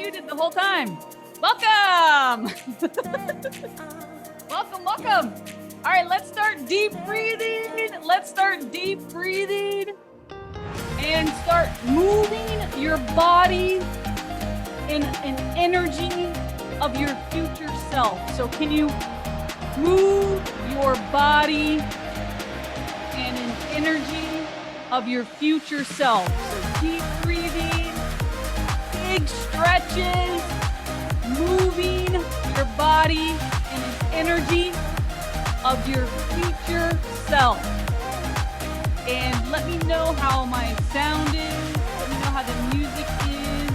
muted the whole time. Welcome. welcome. All right, let's start deep breathing. And start moving your body in an energy of your future self. So can you move your body in an energy of your future self? So deep breathing, big stretches, moving your body in an energy of your future self. And let me know how my sound is. Let me know how the music is.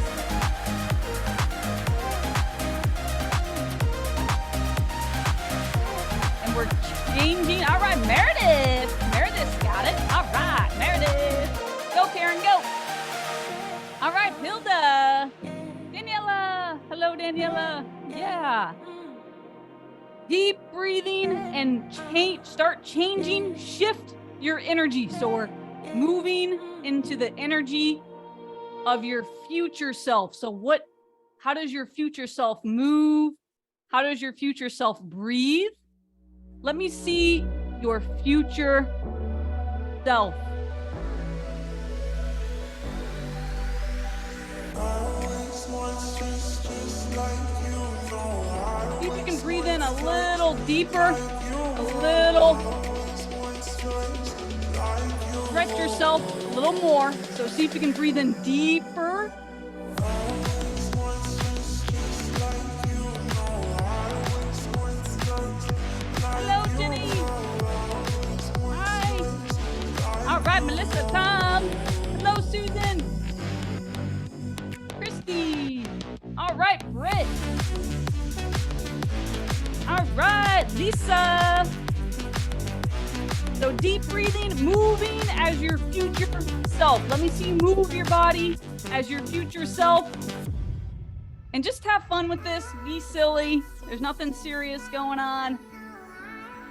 And we're changing. All right, Meredith. Meredith's got it. All right, Meredith. Go, Karen, go. All right, Hilda. Daniela. Hello, Daniela. Yeah. Deep breathing and start changing, shift your energy. So we're moving into the energy of your future self. So how does your future self move? How does your future self breathe? Let me see your future self. See if you can breathe in a little deeper, a little. Stretch yourself a little more. So see if you can breathe in deeper. Hello, Jenny. Hi. All right, Melissa, Tom. Hello, Susan. Christy. All right, Britt. All right, Lisa. So deep breathing, moving as your future self. Let me see you move your body as your future self. And just have fun with this. Be silly. There's nothing serious going on.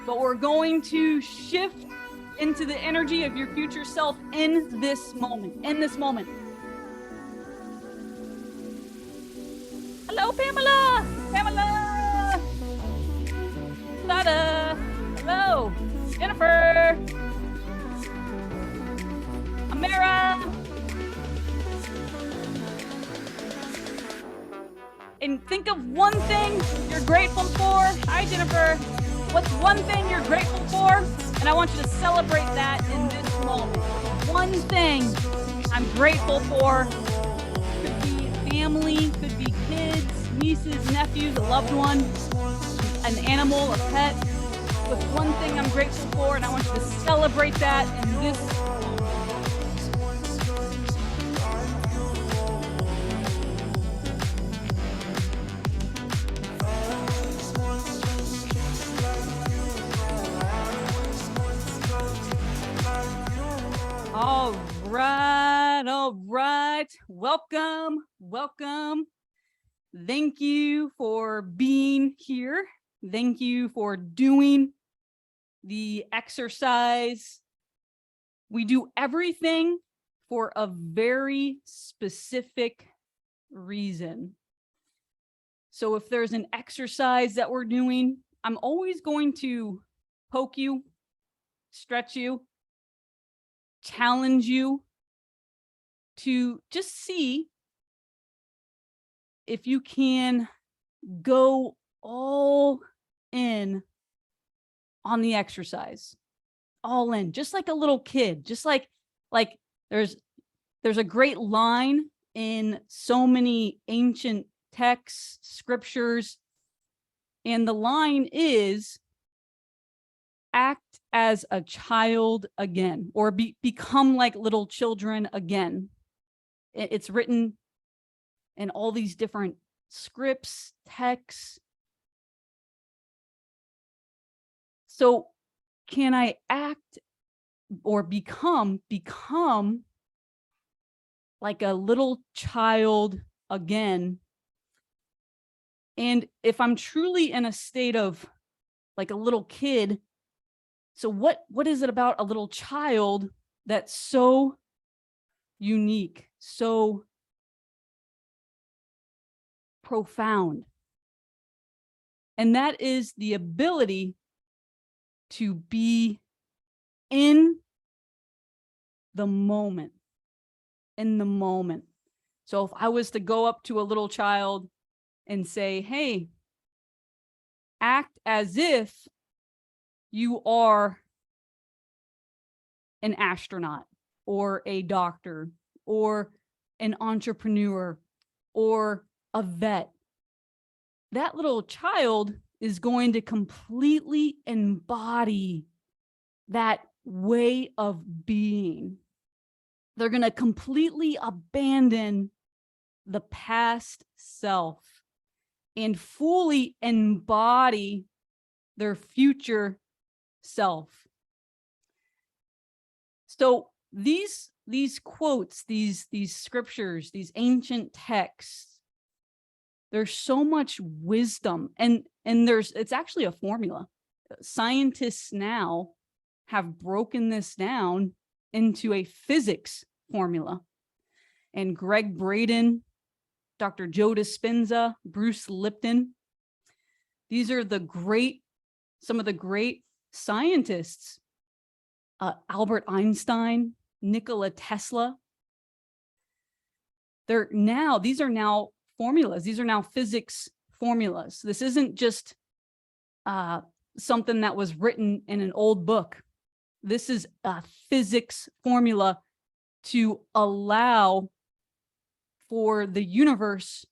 But we're going to shift into the energy of your future self in this moment. Hello, Pamela. Pamela. Sada. Hello. Jennifer. Amira. And think of one thing you're grateful for. Hi, Jennifer. What's one thing you're grateful for? And I want you to celebrate that in this moment. One thing I'm grateful for. Could be family, could be kids, nieces, nephews, a loved one, an animal, a pet. With one thing I'm grateful for, and I want you to celebrate that in this. All right. Welcome. Thank you for being here. Thank you for doing the exercise. We do everything for a very specific reason. So if there's an exercise that we're doing, I'm always going to poke you, stretch you, challenge you to just see if you can go all in on the exercise, all in, just like a little kid, just like there's a great line in so many ancient texts, scriptures, and the line is act as a child again, or become like little children again. It's written in all these different scripts, texts. So can I act or become like a little child again? And if I'm truly in a state of like a little kid, so what is it about a little child that's so unique, so profound. And that is the ability to be in the moment, in the moment. So if I was to go up to a little child and say, hey, act as if you are an astronaut or a doctor or an entrepreneur or a vet, that little child is going to completely embody that way of being. They're going to completely abandon the past self and fully embody their future self. So these quotes, these scriptures, these ancient texts, there's so much wisdom, and it's actually a formula. Scientists now have broken this down into a physics formula. And Greg Braden, Dr. Joe Dispenza, Bruce Lipton, these are some of the great scientists. Albert Einstein, Nikola Tesla. These are now formulas. These are now physics formulas. This isn't just something that was written in an old book. This is a physics formula to allow for the universe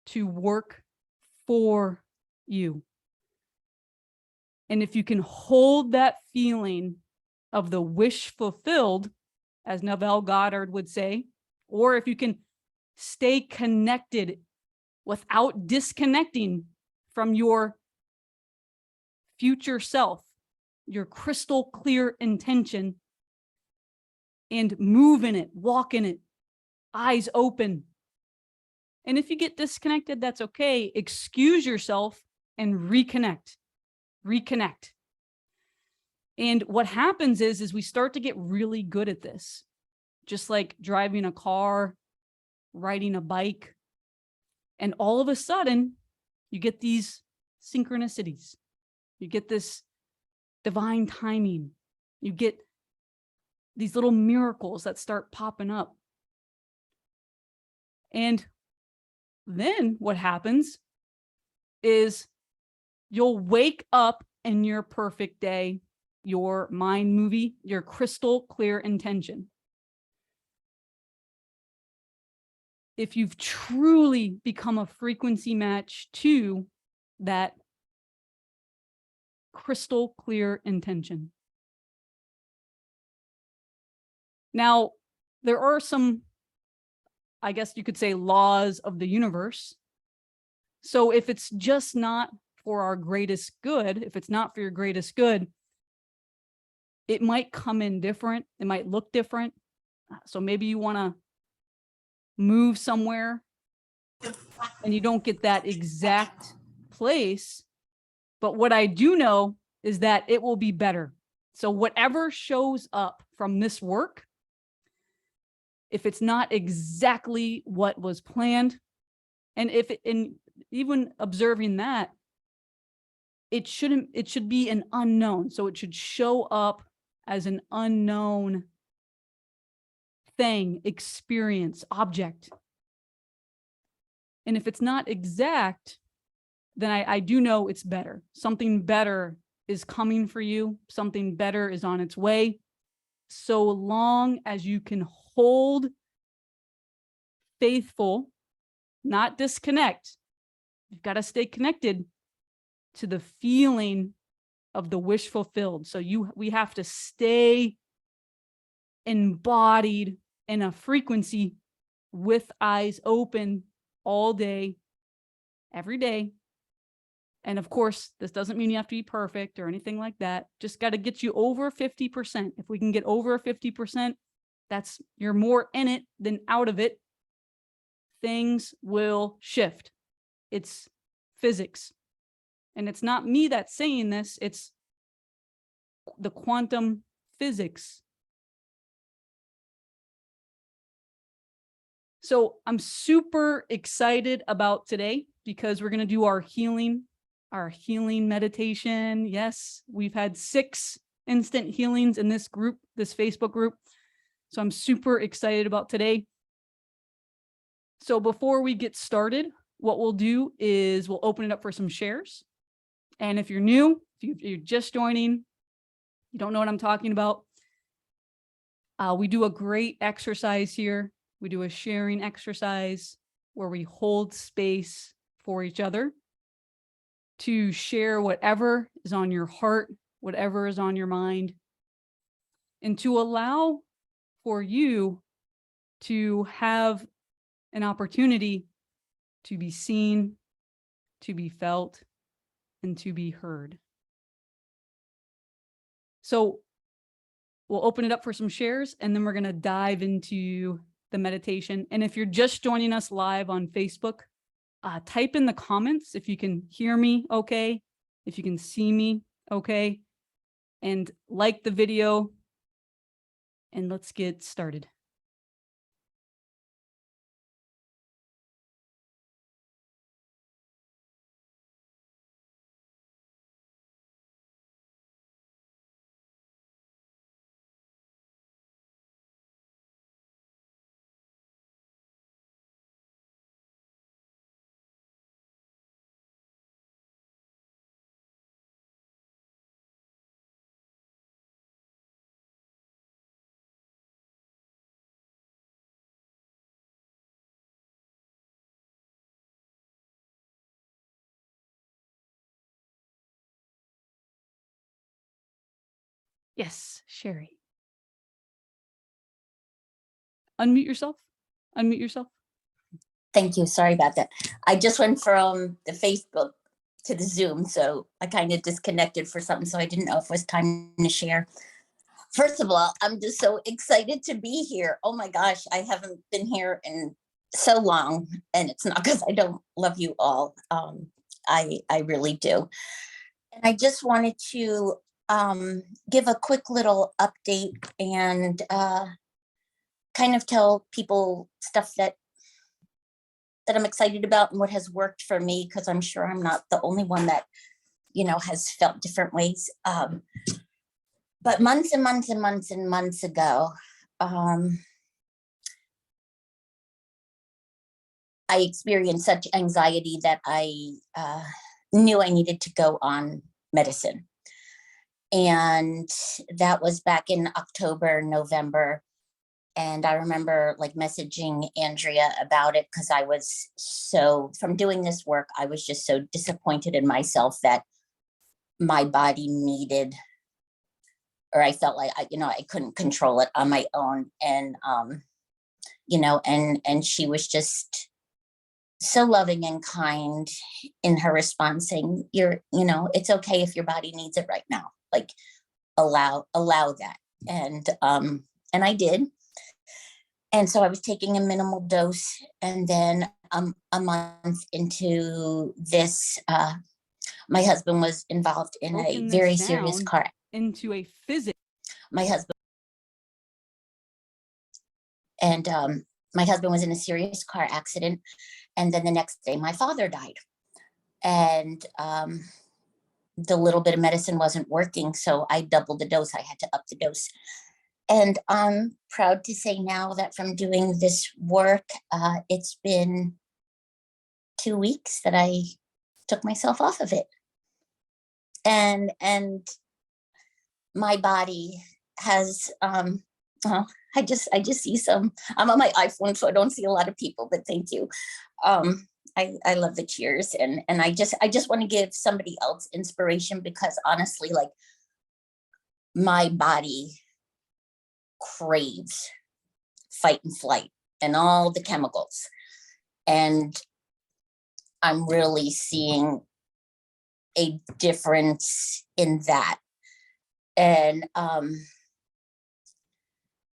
to work for you. And if you can hold that feeling of the wish fulfilled, as Neville Goddard would say, or if you can stay connected without disconnecting from your future self, your crystal clear intention, and move in it, walk in it, eyes open. And if you get disconnected, that's okay. Excuse yourself and reconnect. And what happens is we start to get really good at this, just like driving a car, riding a bike. And all of a sudden, you get these synchronicities. You get this divine timing. You get these little miracles that start popping up. And then what happens is you'll wake up in your perfect day, your mind movie, your crystal clear intention. If you've truly become a frequency match to that crystal clear intention. Now, there are some, I guess you could say, laws of the universe. So if it's just not for our greatest good, if it's not for your greatest good, it might come in different. It might look different. So maybe you want to move somewhere and you don't get that exact place. But what I do know is that it will be better. So whatever shows up from this work, if it's not exactly what was planned, and even observing that, it should be an unknown. So it should show up as an unknown thing, experience, object. And if it's not exact, then I do know it's better. Something better is coming for you. Something better is on its way. So long as you can hold faithful, not disconnect. You've got to stay connected to the feeling of the wish fulfilled. So we have to stay embodied in a frequency with eyes open all day, every day. And of course, this doesn't mean you have to be perfect or anything like that. Just got to get you over 50%. If we can get over 50%, you're more in it than out of it. Things will shift. It's physics. And it's not me that's saying this, it's the quantum physics. So I'm super excited about today because we're going to do our healing meditation. Yes, we've had 6 instant healings in this group, this Facebook group. So I'm super excited about today. So before we get started, what we'll do is we'll open it up for some shares. And if you're new, if you're just joining, you don't know what I'm talking about, we do a great exercise here. We do a sharing exercise where we hold space for each other to share whatever is on your heart, whatever is on your mind, and to allow for you to have an opportunity to be seen, to be felt, and to be heard. So we'll open it up for some shares, and then we're going to dive into the meditation. And if you're just joining us live on Facebook, type in the comments if you can hear me okay, if you can see me okay, and like the video, and let's get started. Yes, Sherry. Unmute yourself. Unmute yourself. Thank you. Sorry about that. I just went from the Facebook to the Zoom, so I kind of disconnected for something, so I didn't know if it was time to share. First of all, I'm just so excited to be here. Oh my gosh, I haven't been here in so long, and it's not because I don't love you all. I really do. And I just wanted to give a quick little update and kind of tell people stuff that I'm excited about and what has worked for me, because I'm sure I'm not the only one that, has felt different ways. But months and months and months and months ago, I experienced such anxiety that I knew I needed to go on medicine. And that was back in October, November. And I remember messaging Andrea about it because I was from doing this work, I was just so disappointed in myself that my body needed, or I felt like I couldn't control it on my own. And, and she was just so loving and kind in her response, saying, it's okay if your body needs it right now, allow that. And I did. And so I was taking a minimal dose, and then a month into this, my husband was involved in a very serious car. Into a physics. My husband was in a serious car accident, and then the next day my father died, and the little bit of medicine wasn't working, so I doubled the dose. I had to up the dose. And I'm proud to say now that from doing this work, it's been 2 weeks that I took myself off of it. And my body has, I just see some, I'm on my iPhone, so I don't see a lot of people, but thank you. I love the cheers. And I just want to give somebody else inspiration, because honestly, my body craves fight and flight and all the chemicals, and I'm really seeing a difference in that. And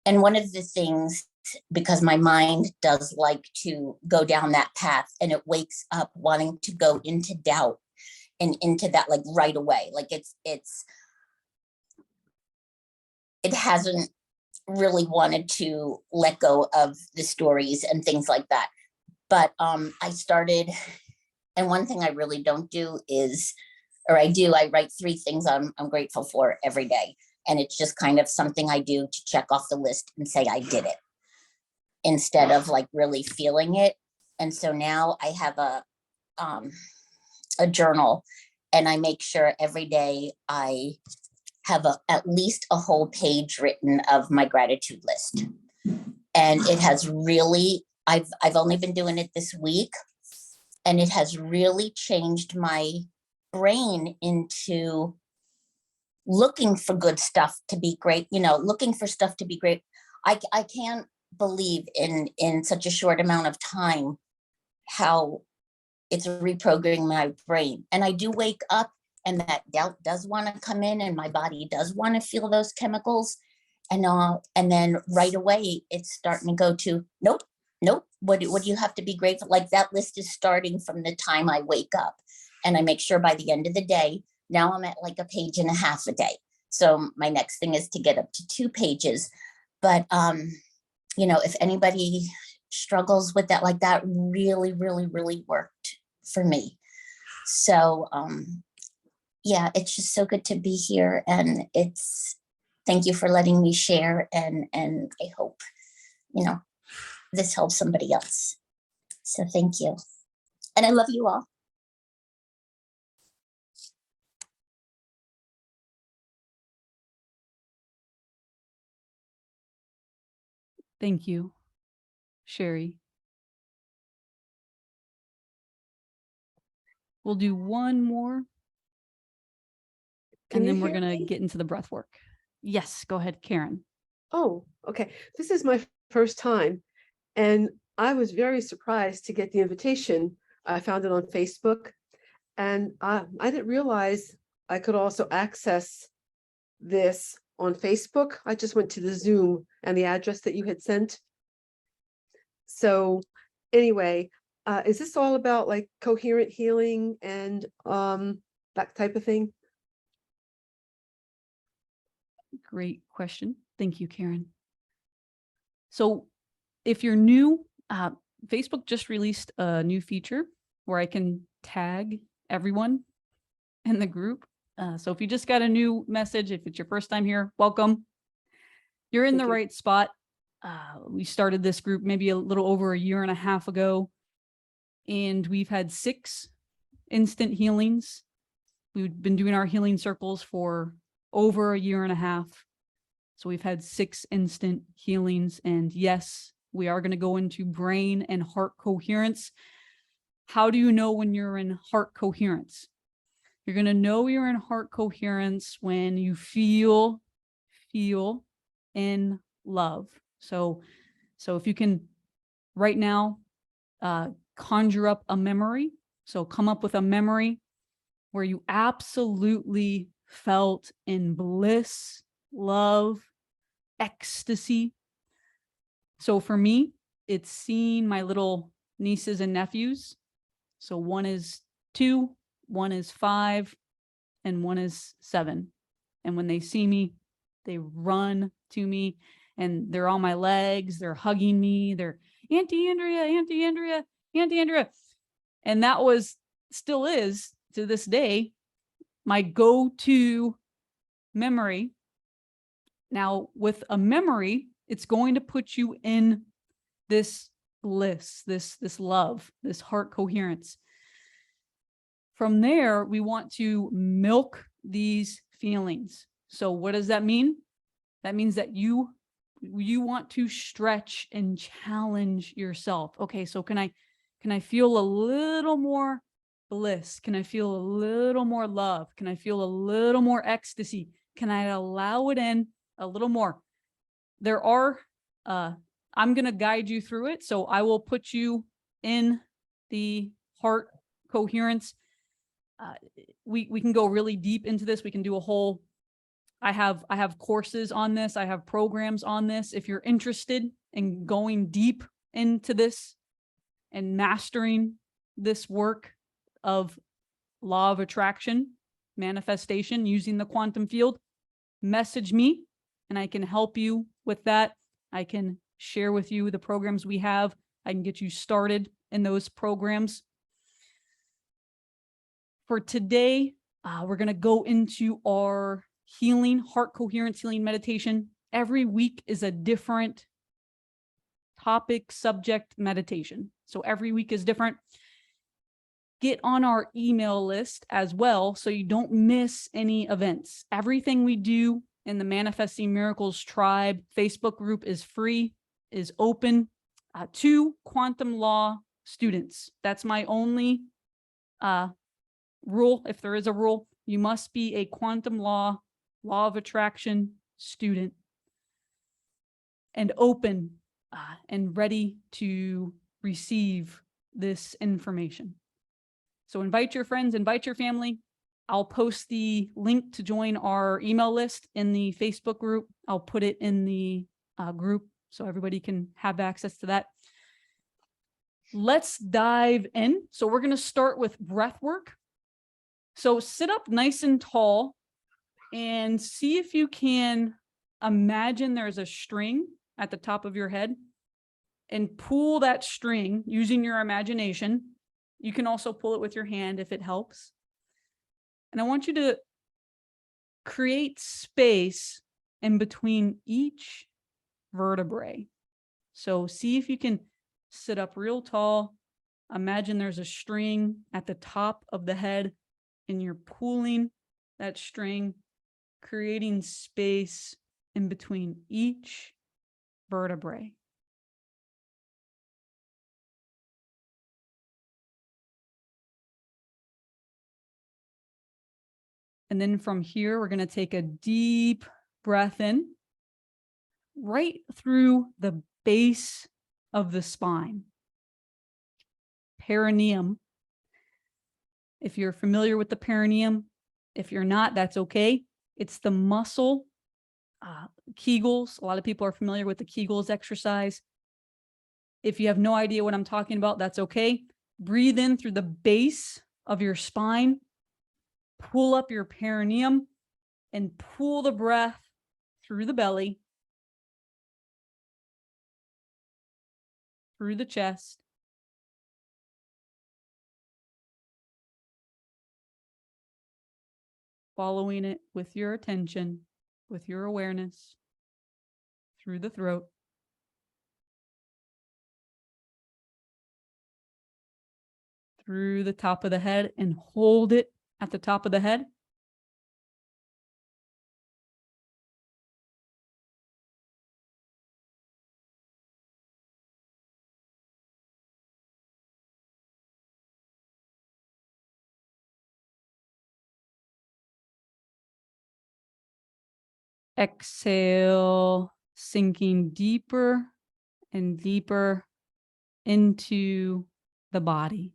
one of the things, because my mind does like to go down that path, and it wakes up wanting to go into doubt and into that right away. It hasn't really wanted to let go of the stories and things like that. But I started, and one thing I really don't do is, or I write 3 things I'm grateful for every day. And it's just kind of something I do to check off the list and say I did it, instead of like really feeling it. And so now I have a journal, and I make sure every day I have at least a whole page written of my gratitude list. And it has really, I've only been doing it this week, and it has really changed my brain into looking for good stuff to be great, looking for stuff to be great. I can't believe in such a short amount of time how it's reprogramming my brain. And I do wake up, and that doubt does want to come in, and my body does want to feel those chemicals. And then right away, it's starting to go to, nope. What do you have to be grateful? Like, that list is starting from the time I wake up, and I make sure by the end of the day, now I'm at like a page and a half a day. So my next thing is to get up to 2 pages. But, if anybody struggles with that, like, that really, really, really worked for me. So, yeah, it's just so good to be here. And thank you for letting me share. And I hope, this helps somebody else. So thank you. And I love you all. Thank you, Sherry. We'll do one more, and then we're going to get into the breath work. Yes, go ahead, Karen. Oh, okay. This is my first time, and I was very surprised to get the invitation. I found it on Facebook, and I didn't realize I could also access this on Facebook. I just went to the Zoom and the address that you had sent. So anyway, is this all about like coherent healing and that type of thing? Great question. Thank you, Karen. So if you're new, Facebook just released a new feature where I can tag everyone in the group. So if you just got a new message, if it's your first time here, welcome. You're in the right spot. We started this group maybe a little over a year and a half ago, and we've had 6 instant healings. We've been doing our healing circles for over a year and a half. So we've had 6 instant healings. And yes, we are going to go into brain and heart coherence. How do you know when you're in heart coherence? You're going to know you're in heart coherence when you feel in love. So if you can right now conjure up a memory. So come up with a memory where you absolutely felt in bliss, love, ecstasy. So for me, it's seeing my little nieces and nephews. So one is 2, one is 5, and one is 7. And when they see me, they run to me, and they're on my legs. They're hugging me. They're Auntie Andrea, Auntie Andrea, Auntie Andrea. And that still is to this day, my go-to memory. Now with a memory, it's going to put you in this bliss, this love, this heart coherence. From there, we want to milk these feelings. So what does that mean? That means that you want to stretch and challenge yourself. Okay, so can I feel a little more bliss? Can I feel a little more love? Can I feel a little more ecstasy? Can I allow it in a little more? There are, I'm going to guide you through it. So I will put you in the heart coherence. We can go really deep into this. We can do a whole, I have courses on this. I have programs on this. If you're interested in going deep into this and mastering this work of law of attraction, manifestation, using the quantum field, message me and I can help you with that. I can share with you the programs we have. I can get you started in those programs. For today, we're going to go into our healing, heart coherence healing meditation. Every week is a different topic, subject, meditation. So every week is different. Get on our email list as well so you don't miss any events. Everything we do in the Manifesting Miracles Tribe Facebook group is free, is open to quantum law students. That's my only rule. If there is a rule, you must be a quantum law of attraction student and open and ready to receive this information. So invite your friends, invite your family. I'll post the link to join our email list in the Facebook group. I'll put it in the group so everybody can have access to that. Let's dive in. So we're going to start with breath work. So sit up nice and tall and see if you can imagine there's a string at the top of your head and pull that string using your imagination. You can also pull it with your hand if it helps. And I want you to create space in between each vertebrae. So see if you can sit up real tall. Imagine there's a string at the top of the head and you're pulling that string, creating space in between each vertebrae. And then from here, we're going to take a deep breath in right through the base of the spine. Perineum. If you're familiar with the perineum, if you're not, that's okay. It's the muscle, Kegels. A lot of people are familiar with the Kegels exercise. If you have no idea what I'm talking about, that's okay. Breathe in through the base of your spine. Pull up your perineum and pull the breath through the belly, through the chest, following it with your attention, with your awareness, through the throat, through the top of the head, and hold it at the top of the head. Exhale, sinking deeper and deeper into the body.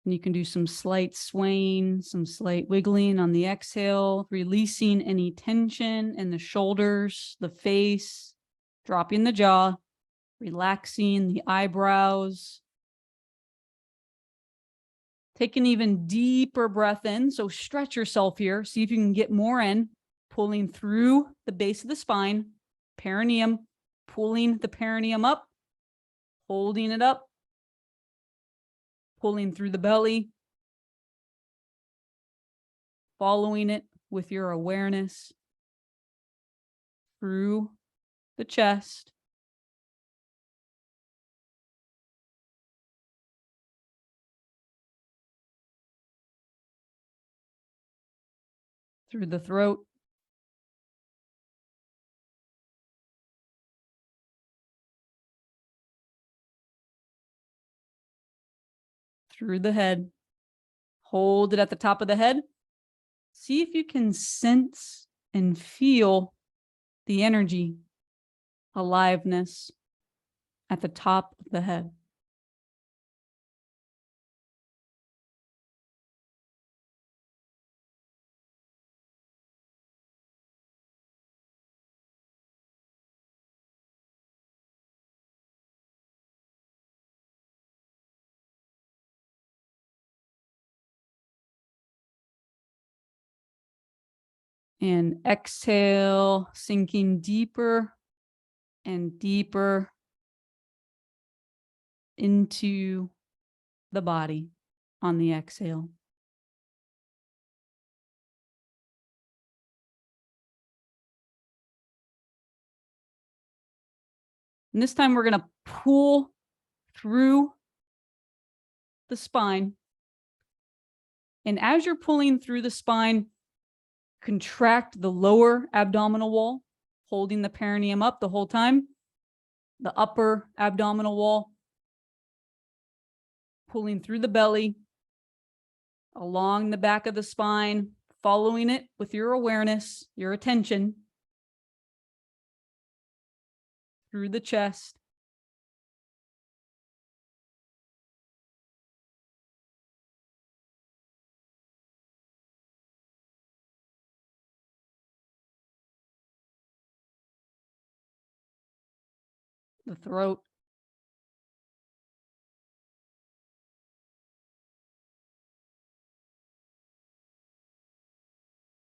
And you can do some slight swaying, some slight wiggling on the exhale, releasing any tension in the shoulders, the face, dropping the jaw, relaxing the eyebrows. Take an even deeper breath in. So stretch yourself here. See if you can get more in, pulling through the base of the spine, perineum, pulling the perineum up, holding it up, pulling through the belly, following it with your awareness through the chest, through the throat, through the head. Hold it at the top of the head. See if you can sense and feel the energy, aliveness at the top of the head. And exhale, sinking deeper and deeper into the body on the exhale. And this time we're going to pull through the spine. And as you're pulling through the spine, contract the lower abdominal wall, holding the perineum up the whole time. The upper abdominal wall, pulling through the belly, along the back of the spine, following it with your awareness, your attention, through the chest. The throat.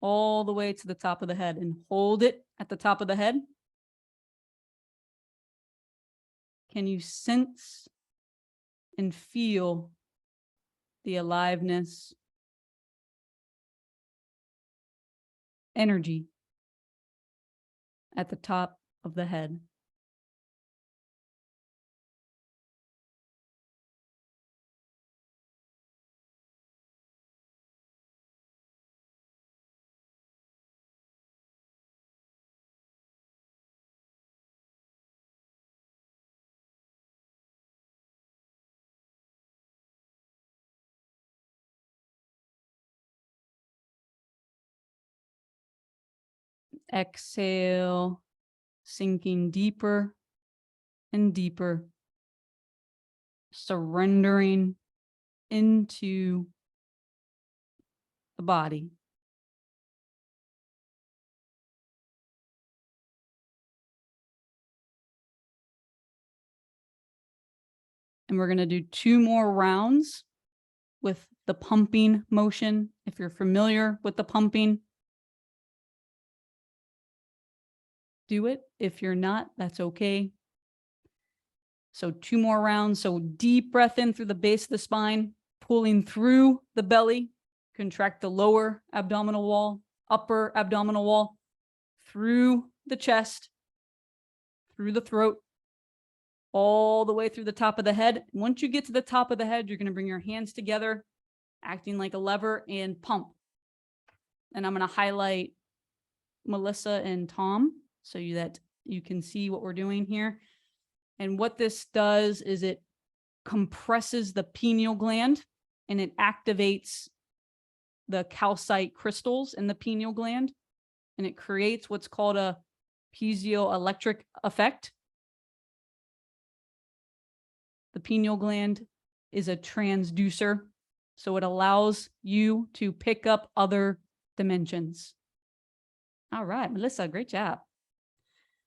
All the way to the top of the head, and hold it at the top of the head. Can you sense and feel the aliveness, energy at the top of the head? Exhale, sinking deeper and deeper, surrendering into the body. And we're going to do 2 more rounds with the pumping motion. If you're familiar with the pumping, do it. If you're not, that's okay. So 2 more rounds. So deep breath in through the base of the spine, pulling through the belly, contract the lower abdominal wall, upper abdominal wall, through the chest, through the throat, all the way through the top of the head. Once you get to the top of the head, you're going to bring your hands together, acting like a lever, and pump. And I'm going to highlight Melissa and Tom so that you can see what we're doing here. And what this does is it compresses the pineal gland and it activates the calcite crystals in the pineal gland. And it creates what's called a piezoelectric effect. The pineal gland is a transducer, so it allows you to pick up other dimensions. All right, Melissa, great job.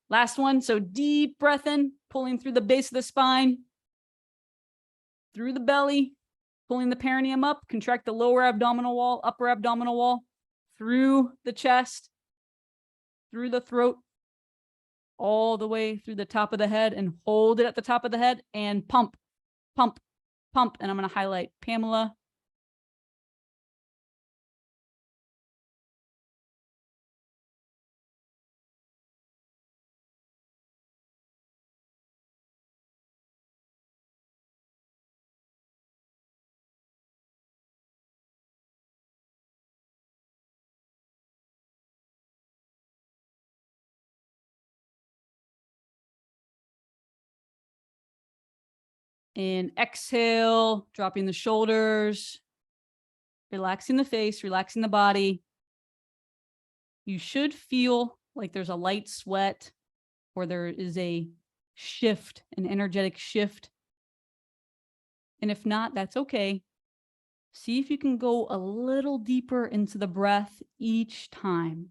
Last one. So deep breath in, pulling through the base of the spine, through the belly, pulling the perineum up, contract the lower abdominal wall, upper abdominal wall, through the chest, through the throat, all the way through the top of the head, and hold it at the top of the head and pump, pump, pump. And I'm going to highlight Pamela. And exhale, dropping the shoulders, relaxing the face, relaxing the body. You should feel like there's a light sweat or there is a shift, an energetic shift. And if not, that's okay. See if you can go a little deeper into the breath each time.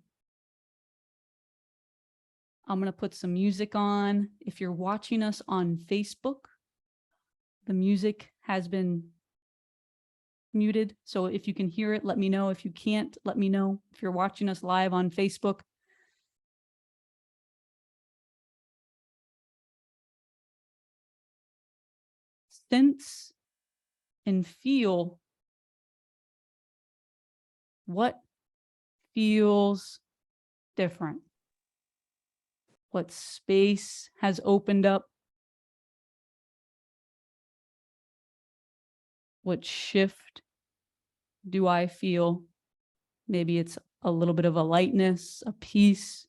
I'm going to put some music on. If you're watching us on Facebook, the music has been muted. So if you can hear it, let me know. If you can't, let me know. If you're watching us live on Facebook, sense and feel what feels different. What space has opened up? What shift do I feel? Maybe it's a little bit of a lightness, a peace,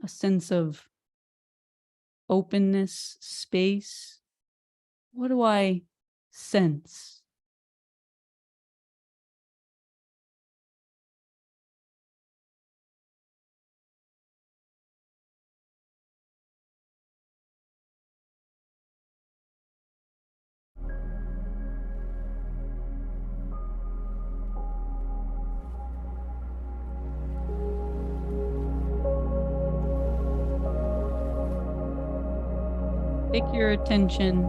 a sense of openness, space. What do I sense? Take your attention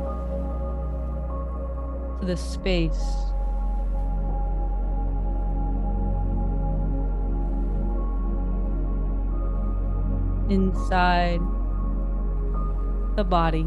to the space. Inside the body.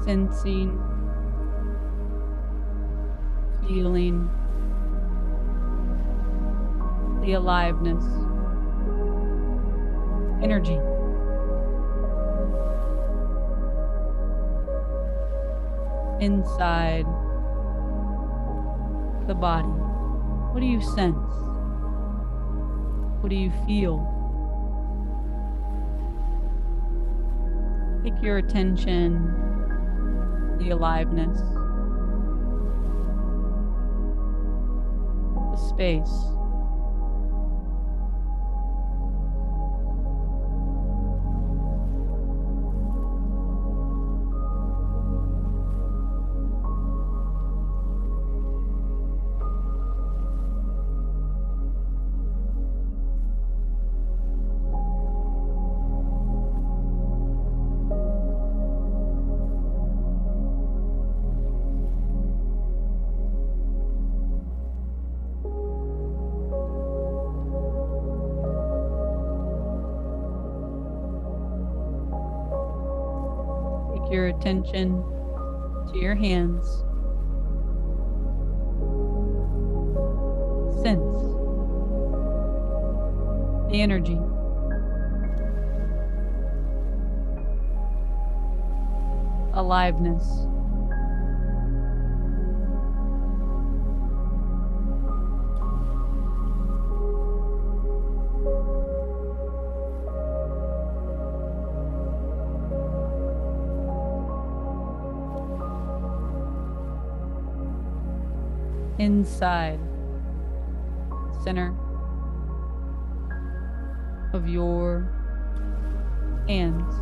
Sensing, feeling the aliveness, energy. Inside the body. What do you sense? What do you feel? Take your attention, the aliveness, the space. Your attention to your hands. Sense the energy. Aliveness. Inside, center of your hands.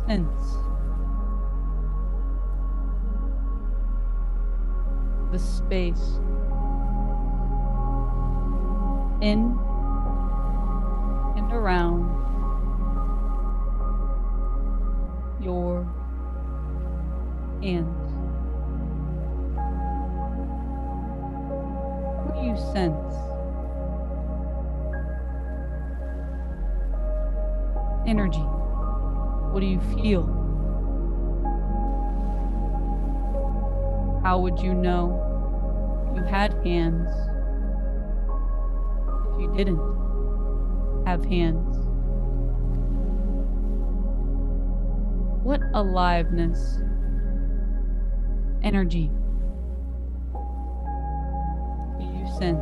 Sense the space in and around your hands. What do you sense? Energy. What do you feel? How would you know you had hands if you didn't have hands? What aliveness, energy do you sense?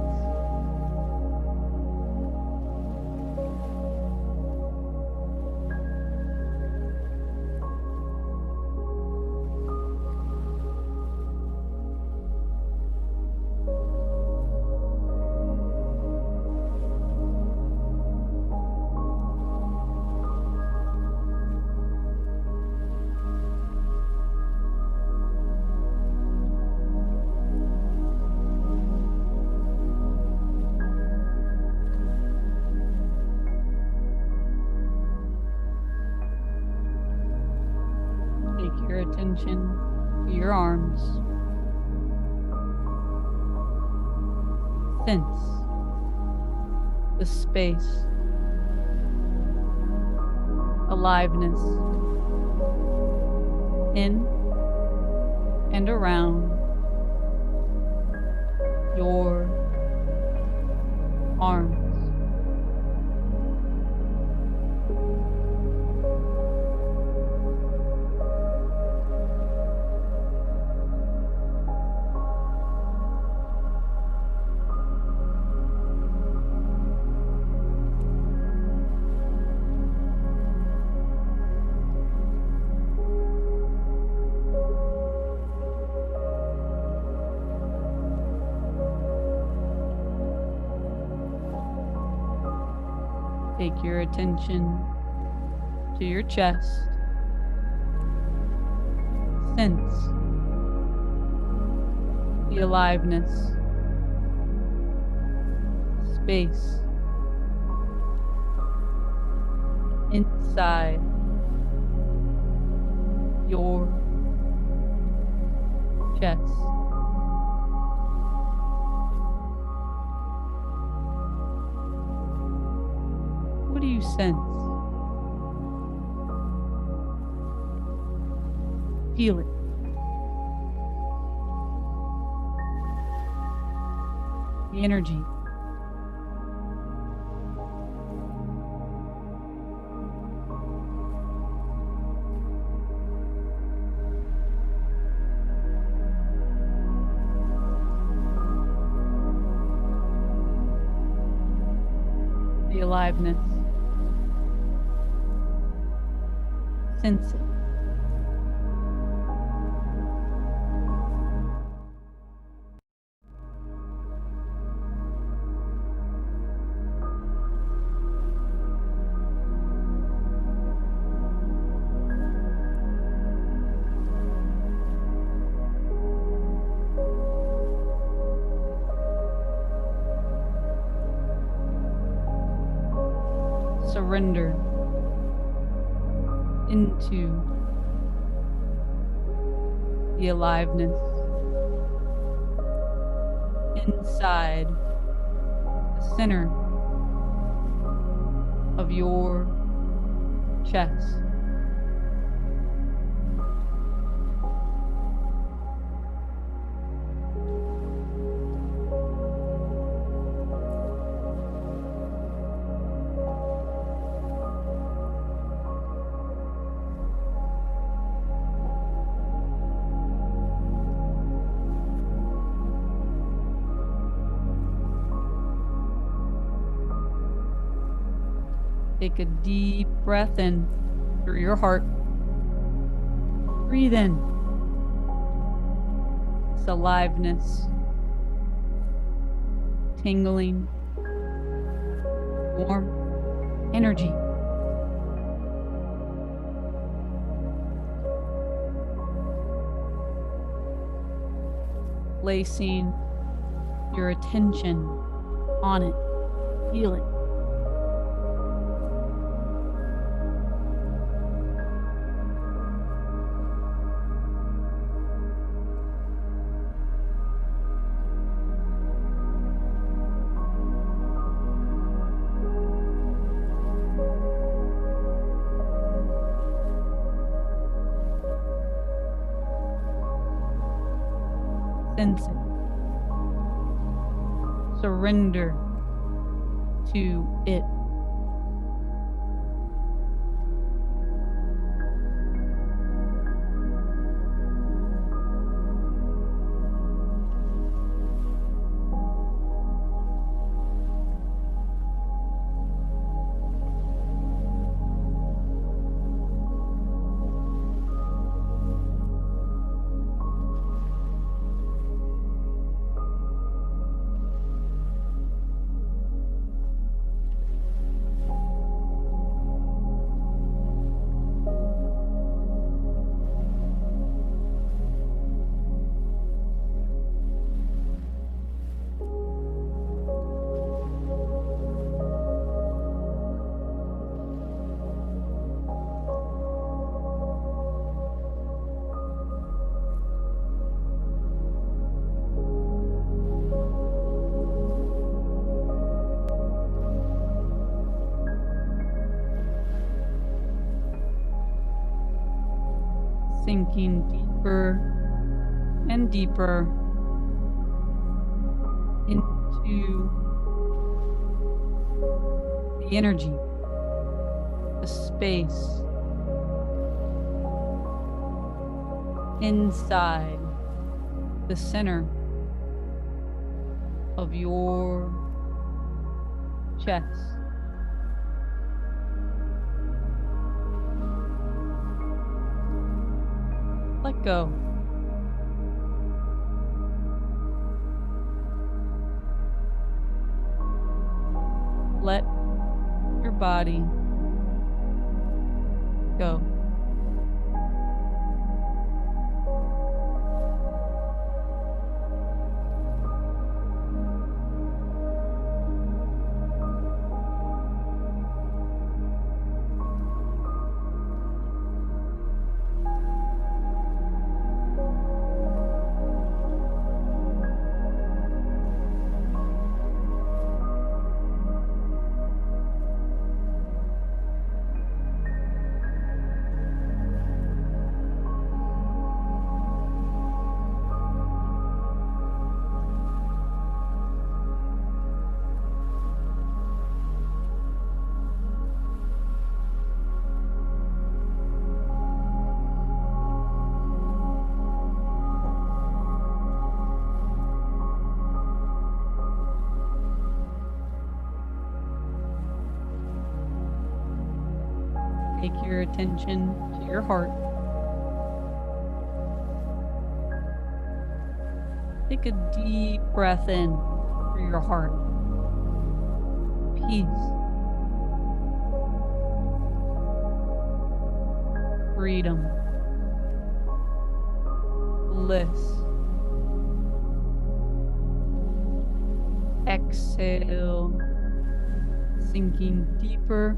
Take your attention to your arms. Sense the space, aliveness in and around your arms. Take your attention to your chest. Sense the aliveness, space inside your chest. What do you sense? Feel it. The energy. The aliveness. Sense it. Surrender into the aliveness inside the center of your chest. Take a deep breath in through your heart. Breathe in this aliveness, tingling, warm energy. Placing your attention on it. Feel it. Sense it. Surrender to it. Sinking deeper and deeper into the energy, the space inside the center of your chest. Let go. Let your body go. Take your attention to your heart. Take a deep breath in through your heart. Peace. Freedom. Bliss. Exhale, sinking deeper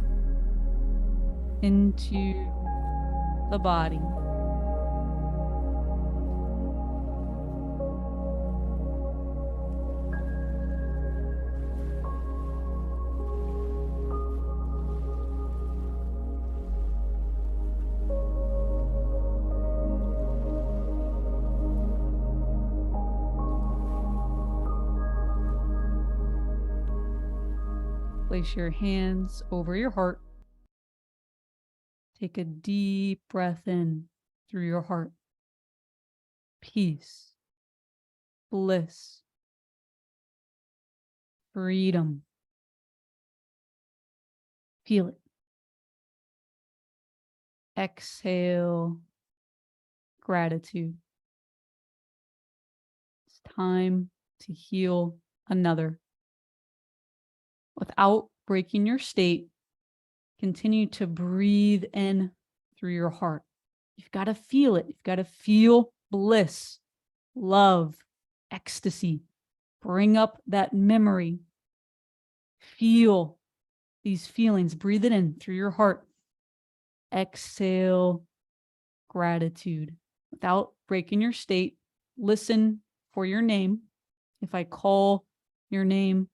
into the body. Place your hands over your heart. Take a deep breath in through your heart. Peace, bliss, freedom. Feel it. Exhale, gratitude. It's time to heal another. Without breaking your state, continue to breathe in through your heart. You've got to feel it. You've got to feel bliss, love, ecstasy. Bring up that memory. Feel these feelings. Breathe it in through your heart. Exhale gratitude without breaking your state. Listen for your name. If I call your name,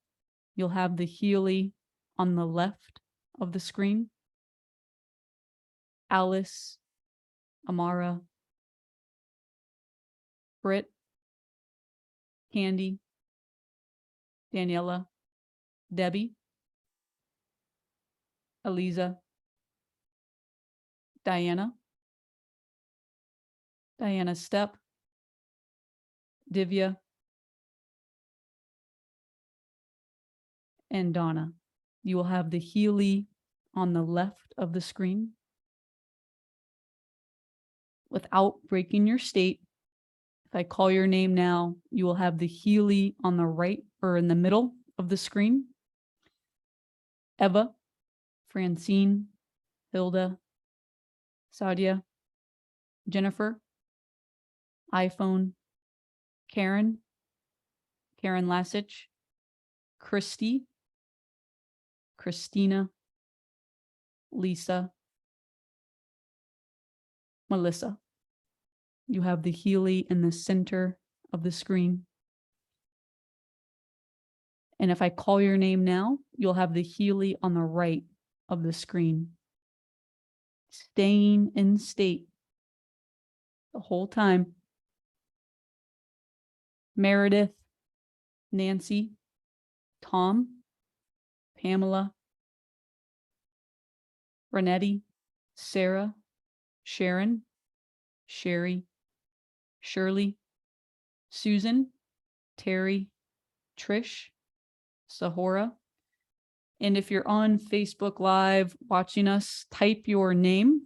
you'll have the Healy on the left of the screen. Alice, Amara, Britt, Candy, Daniela, Debbie, Eliza, Diana, Diana Step, Divya, and Donna. You will have the Healy on the left of the screen. Without breaking your state, if I call your name now, you will have the Healy on the right or in the middle of the screen. Eva, Francine, Hilda, Sadia, Jennifer, iPhone, Karen, Karen Lasich, Christy, Christina, Lisa, Melissa. You have the Healy in the center of the screen. And if I call your name now, you'll have the Healy on the right of the screen. Staying in state the whole time. Meredith, Nancy, Tom, Pamela, Renetti, Sarah, Sharon, Sherry, Shirley, Susan, Terry, Trish, Sahora. And if you're on Facebook Live watching us, type your name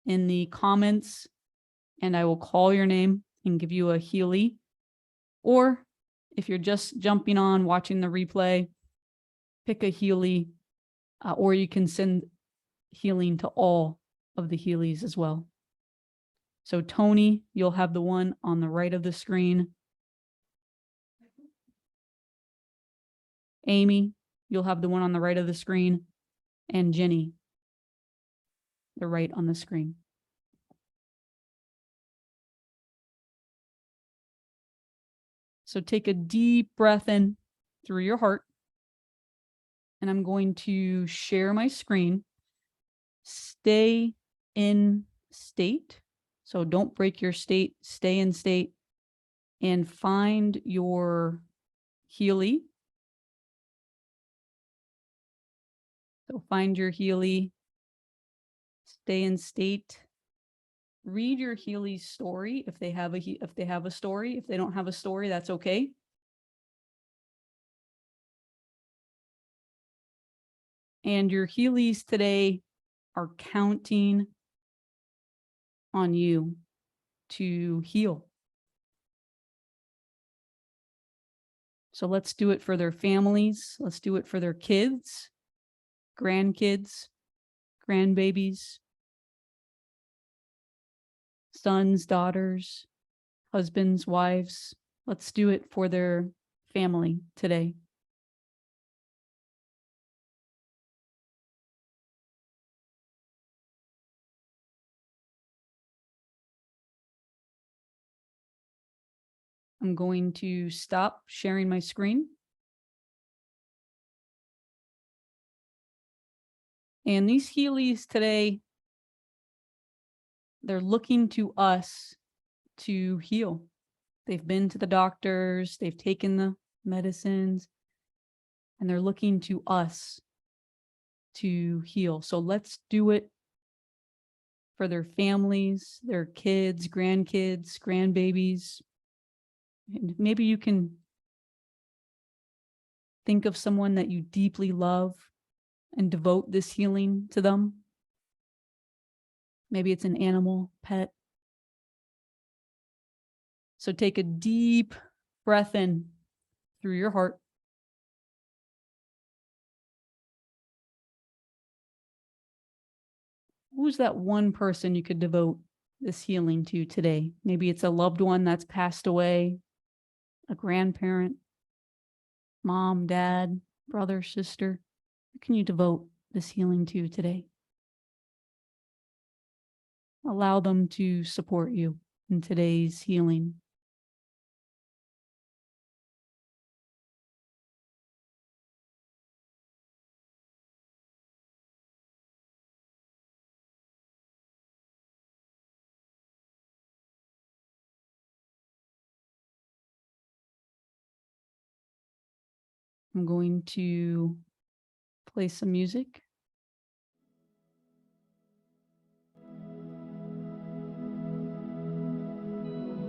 in the comments and I will call your name and give you a Healy. Or if you're just jumping on watching the replay, pick a Healy, or you can send healing to all of the Healys as well. So Tony, you'll have the one on the right of the screen. Amy, you'll have the one on the right of the screen. And Jenny, the right on the screen. So take a deep breath in through your heart. And I'm going to share my screen. Stay in state. So don't break your state, stay in state and find your Healy. So find your Healy, stay in state. Read your Healy's story if they have a story. If they don't have a story, that's okay. And your Healys today are counting on you to heal. So let's do it for their families. Let's do it for their kids, grandkids, grandbabies, sons, daughters, husbands, wives. Let's do it for their family today. I'm going to stop sharing my screen. And these Healys today, they're looking to us to heal. They've been to the doctors, they've taken the medicines, and they're looking to us to heal. So let's do it for their families, their kids, grandkids, grandbabies. And maybe you can think of someone that you deeply love and devote this healing to them. Maybe it's an animal, pet. So take a deep breath in through your heart. Who's that one person you could devote this healing to today? Maybe it's a loved one that's passed away, a grandparent, mom, dad, brother, sister, who can you devote this healing to today? Allow them to support you in today's healing. I'm going to play some music.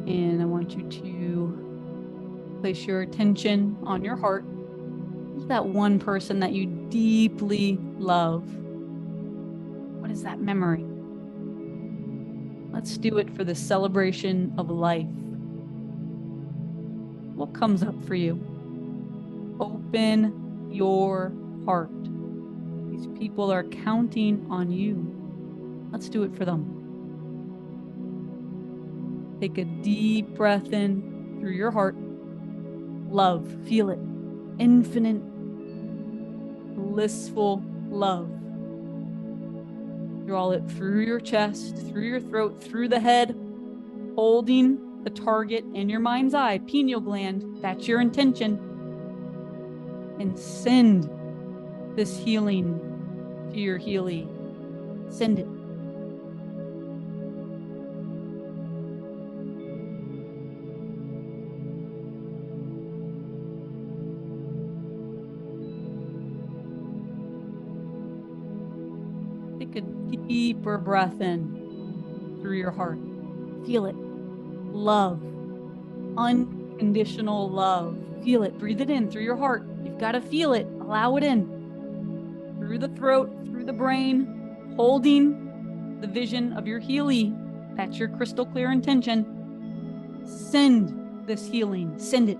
And I want you to place your attention on your heart. Who's that one person that you deeply love? What is that memory? Let's do it for the celebration of life. What comes up for you? Open your heart. These people are counting on you. Let's do it for them. Take a deep breath in through your heart. Love, feel it. Infinite, blissful love. Draw it through your chest, through your throat, through the head, holding the target in your mind's eye, pineal gland. That's your intention. And send this healing to your Healy. Send it. Take a deeper breath in through your heart. Feel it. Love. Unconditional love. Feel it. Breathe it in through your heart. You've got to feel it. Allow it in. Through the throat, through the brain, holding the vision of your Healy. That's your crystal clear intention. Send this healing. Send it.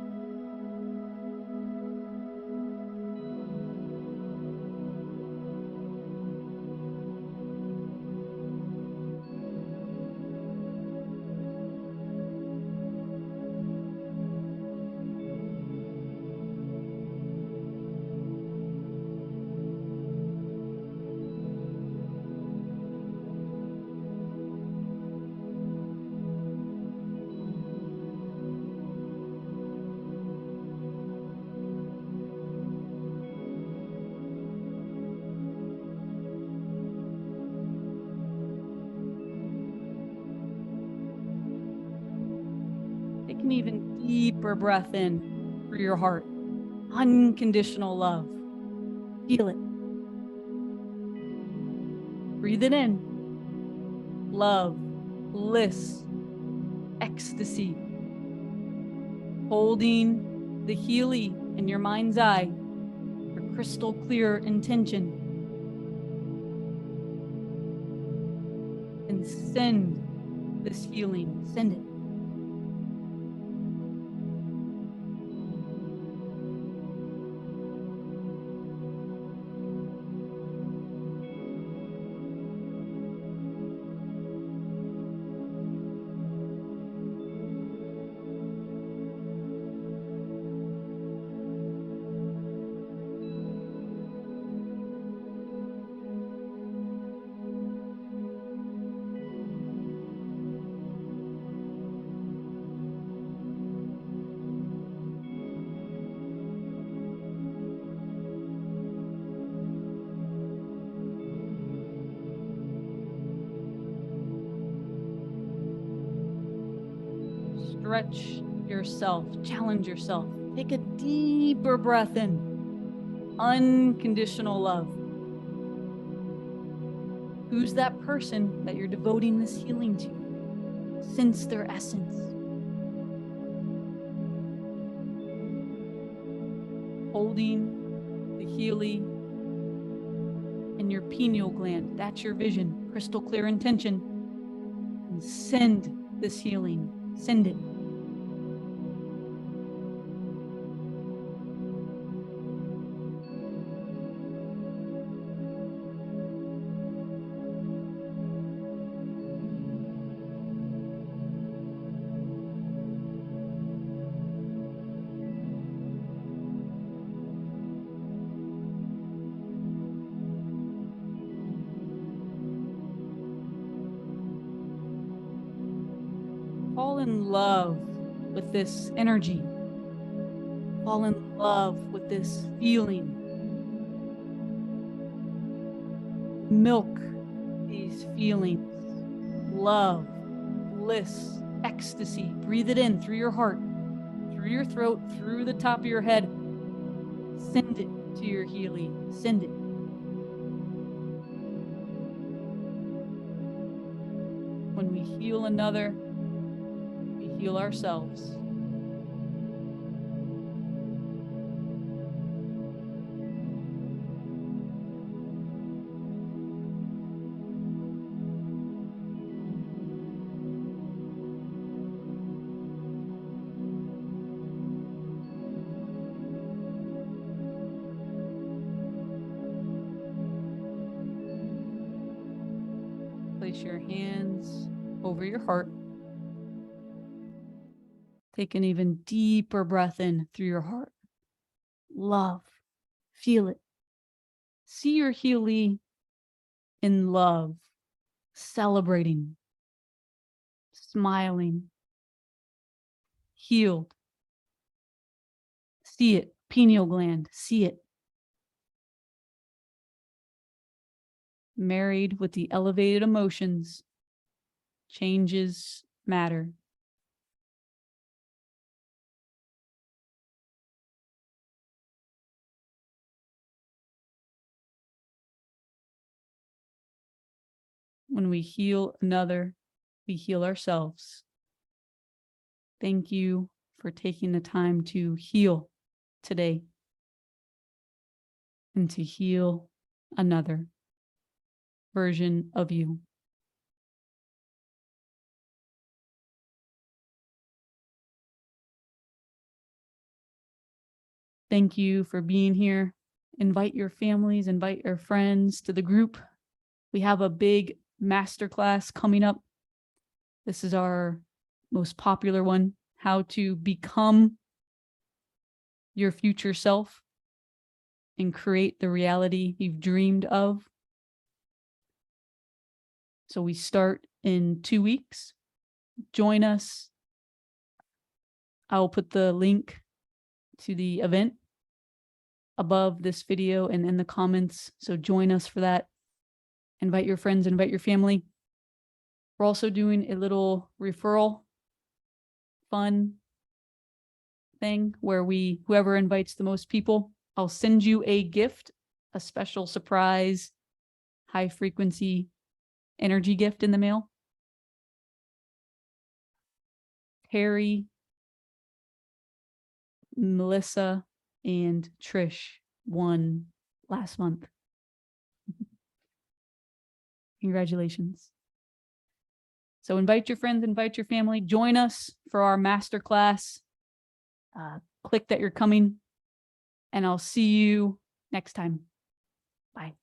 Take an even deeper breath in through your heart. Unconditional love. Feel it. Breathe it in. Love, bliss, ecstasy. Holding the Healy in your mind's eye. Your crystal clear intention. And send this healing. Send it. Stretch yourself, challenge yourself. Take a deeper breath in. Unconditional love. Who's that person that you're devoting this healing to? Sense their essence. Holding the Healy in your pineal gland. That's your vision. Crystal clear intention. And send this healing. Send it. Fall in love with this energy. Fall in love with this feeling. Milk these feelings. Love, bliss, ecstasy. Breathe it in through your heart, through your throat, through the top of your head. Send it to your Healy. Send it. When we heal another, we heal ourselves. Place your hands over your heart. Take an even deeper breath in through your heart. Love. Feel it. See your Healy in love, celebrating, smiling, healed. See it. Pineal gland. See it. Married with the elevated emotions, changes matter. When we heal another, we heal ourselves. Thank you for taking the time to heal today and to heal another version of you. Thank you for being here. Invite your families, invite your friends to the group. We have a big masterclass coming up. This is our most popular one, how to become your future self and create the reality you've dreamed of. So we start in 2 weeks. Join us. I will put the link to the event above this video and in the comments. So join us for that. Invite your friends, invite your family. We're also doing a little referral fun thing where whoever invites the most people, I'll send you a gift, a special surprise, high frequency energy gift in the mail. Terry, Melissa, and Trish won last month. Congratulations. So invite your friends, invite your family, join us for our masterclass. Click that you're coming, and I'll see you next time. Bye.